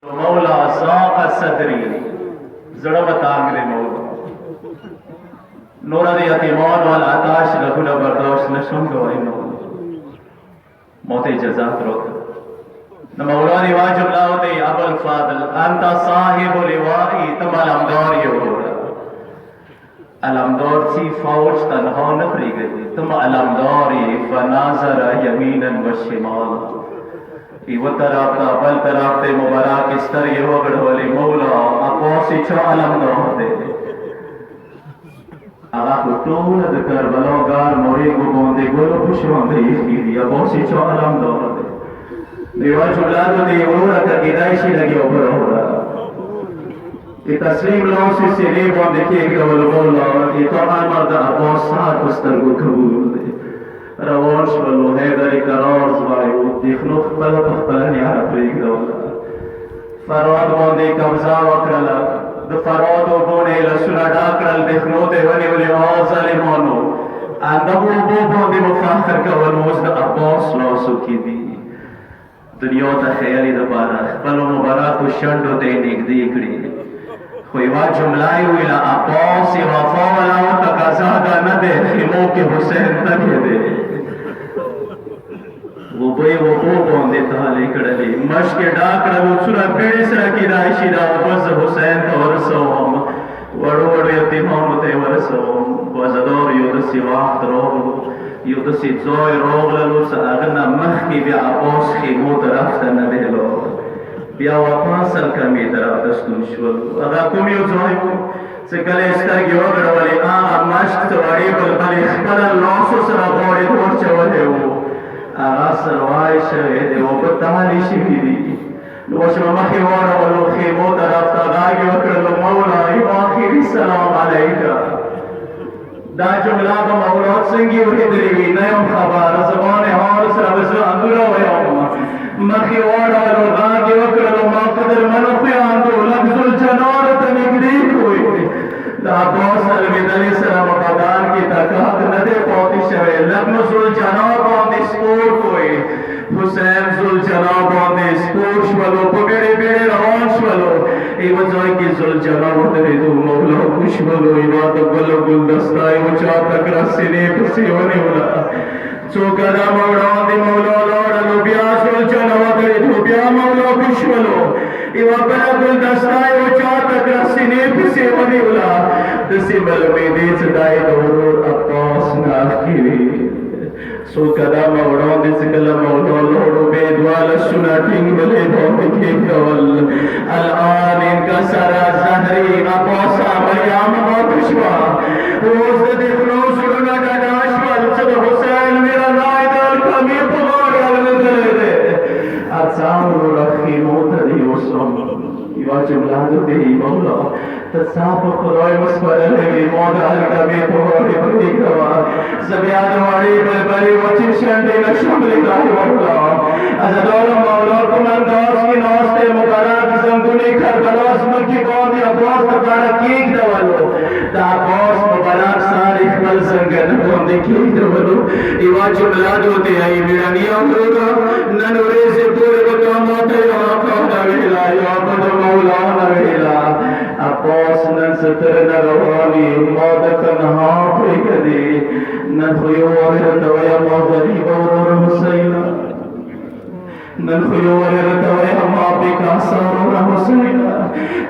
मौला साक़ सदरी जड़बतांगरे मौला नूरा यतीमान वाल आताश रघुना बर्दाश्त नशुम गवाई मौते जज़ात रोक न मौला रिवाज उल्लाहते अबुल फादल अंता साहिबुल लिवाई तुम अलमदार ये होगा अलमदार सी फौज तन्हा न पड़ी गई तुम अलमदार ये फनाज़रा यमीनन व शिमाल इव तराफ्ता बल तराफ्ते मुबारक इस्तर ये हो गढ़वाले मौला अकोसी छो अलमदार दे आगा कुटून द करबला गार मोरे गो बोंदे गोलो पुष्पंदे इसकी अकोसी छो अलमदार दे रिवाज उल्लादो दे ओरा का गिदाइशी लगी ऊपर होगा ये तस्लीम लो से सिरे बोंदे के एक डबल मौला ये तो मर्द अकोसा कुस्तर को कबूल दे रवाश वलो हैदर करार ज़वायो दिखनो खपल खपल यार प्रेग दौला फराद बोंदे कब्जा वकरला द फराद बोने लसुना डाकरल दिखनो दे वने वने आज़ले मोनो अंदबो बो बोंदे मुफाखर का वनोज द अब्बास लौसु की दी दुनिया ता खैरी द बारा खपल मुबारक शंडो दे निगदी इकड़ी कोई वा जुमलाई हुईला अब्बास वफा वाला तकाज़ा न दे खिमो के हुसैन तक दे वो बोंदे ताले कड़ले मश्क डाकड़लो सुरा पेड़सरा की राशिदा बस हुसैन तो वरसोम वड़ो वड़ो यतीमाम ते वरसोम वजदोर युद्ध सिवाख रोग युद्ध सी जोय रोग ललो सागना मख की भी अब्बास खिमो तरफ न देलो बिया वापसल कमी तरफ दस्तुशवल अगा कुम यो जोय से कले इस्ता की वगड़ वाले आ मश्क तो वाड़ी बल खपल लॉसो सरा बोड़े तोड़ चवले वो सरवाय शहीद वो बताली शिफीदी नोश मखी वारा वलो खिमो तरफ तागागी वकरलो मौला आखिरी सलाम अलैका दा जुमला ब मौला संगी वहिदरी नयम खबर ज़बान हाल सरबस अंदुरा वयम मखी वारा वलो गागी वकरलो मा कदर मन ख़यांदो लफ्ज़ुल जनार तनिकदी कोई दा बॉस अलविदली सलाम पदान की तकात नदे पौती शवे लफ्ज़ुल जनार स्कोर कोई हुसैन जुल जनाब आने स्कोर वालों पगड़े बेड़े रवाश वालों इवन जोई की जुल जनाब तेरे दो मौला कुछ वालों इबाद वालों गुलदस्ता उचा तक रस्सीने पसी होने वाला चौकड़ा मौला दे मौला लौड़ा लुबिया जुल जनाब तेरे लुबिया मौला कुछ वालों इवन बड़ा गुलदस्ता उचा तक रस्सीने पसी होने वाला दसी मल में देश दाई दौर अब्बास नाखिरी सो कदा मौड़ों दिस कला मौड़ों लोड़ो बेदवाल सुना टिंग बले भौत के कवल अल-आन इनका सारा ज़हरी अब्बासा मरियाम मौतुशवा रोज़ देखनो सुड़ना डाडाशवाल सब हुसैन मेरा नायदाल कमी पुगार अलगले दे अचाम रखी मोतरी उसम इवा जुमलादो दे मौला तसाप खुदाई मस्परले मोदाल कमी पुगार प्रतिकवा ज़बियाद वाली बलबली वचिन शंडे नशुमले गाही मौला अज़दौल मौला कुमंदास की नास्ते मुबारक ज़ंगुनी करबलास मन की कौमी अब्बास मुबारक कीक दवालो ता अब्बास मुबारक सारिख बल ज़ंगन कौमी कीक दवालो इवा जुमला दोते आई बिड़निया होगा ननूरे से पूरे बता मोते आका नवेला या बद मौला नवेला अब्बास नन सतर नरवानी मौत तन्हा पे कदे न खुयो वरतवया मौदरी और हुसैना न खुयो वरतवया मापे का सारो हुसैना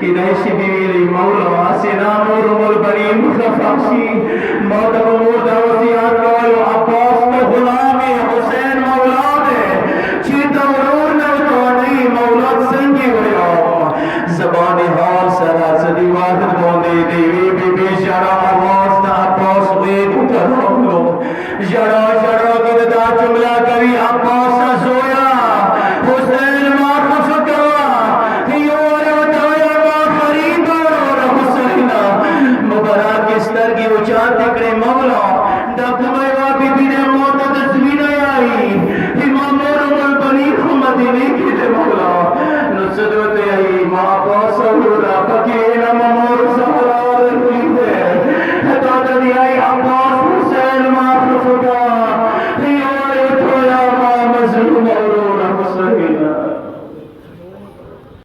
कि नैशी बीवी मौला आसिना नूर मुल बनी मुखफाशी मौत को